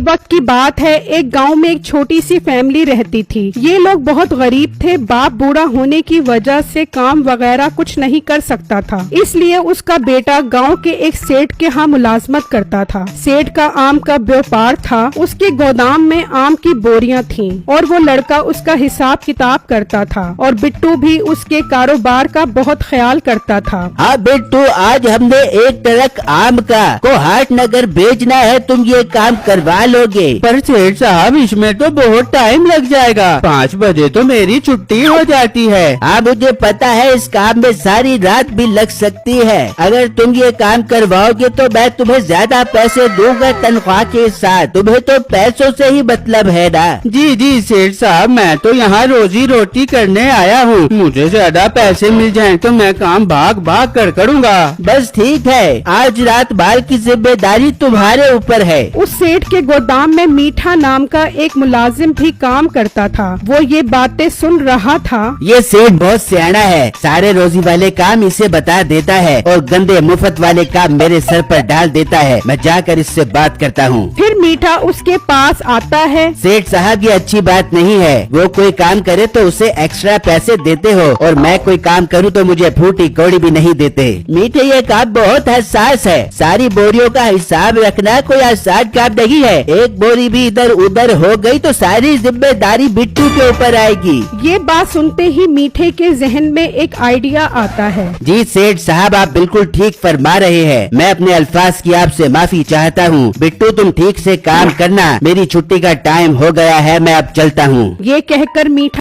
वक्त की बात है, एक गांव में एक छोटी सी फैमिली रहती थी। ये लोग बहुत गरीब थे। बाप बूढ़ा होने की वजह से काम वगैरह कुछ नहीं कर सकता था, इसलिए उसका बेटा गांव के एक सेठ के यहाँ मुलाजमत करता था। सेठ का आम का व्यापार था। उसके गोदाम में आम की बोरियां थीं और वो लड़का उसका हिसाब किताब करता था और बिट्टू भी उसके कारोबार का बहुत ख्याल करता था। हाँ बिट्टू, आज हमने एक ट्रक आम का को हाट नगर भेजना है, तुम ये काम करवा लोगे? पर सेठ साहब, इसमें तो बहुत टाइम लग जाएगा। 5 बजे तो मेरी छुट्टी हो जाती है। हाँ मुझे पता है, इस काम में सारी रात भी लग सकती है। अगर तुम ये काम करवाओगे तो मैं तुम्हें ज्यादा पैसे दूंगा तनख्वाह के साथ। तुम्हें तो पैसों से ही मतलब है ना? जी जी सेठ साहब, मैं तो यहाँ रोजी रोटी करने आया हूँ। मुझे ज्यादा पैसे मिल जाएं तो मैं काम भाग भाग कर करूँगा। बस ठीक है, आज रात माल की जिम्मेदारी तुम्हारे ऊपर है। उस सेठ के गोदाम में मीठा नाम का एक मुलाजिम भी काम करता था। वो ये बातें सुन रहा था। ये सेठ बहुत सियाना है, सारे रोजी वाले काम इसे बता देता है और गंदे मुफ्त वाले काम मेरे सर पर डाल देता है। मैं जाकर इससे बात करता हूँ। फिर मीठा उसके पास आता है। सेठ साहब, ये अच्छी बात नहीं है। वो कोई काम करे तो उसे एक्स्ट्रा पैसे देते हो और मैं कोई काम करूँ तो मुझे फूटी कौड़ी भी नहीं देते। मीठे, ये काम बहुत हसास है। सारी बोरियों का हिसाब रखना कोई आसान काम नहीं है। एक बोरी भी इधर उधर हो गई तो सारी जिम्मेदारी बिट्टू के ऊपर आएगी। ये बात सुनते ही मीठे के जहन में एक आइडिया आता है। जी सेठ साहब, आप बिल्कुल ठीक फरमा रहे हैं। मैं अपने अल्फाज की आपसे माफी चाहता हूँ। बिट्टू, तुम ठीक से काम करना। मेरी छुट्टी का टाइम हो गया है, मैं अब चलता हूँ। ये कहकर मीठा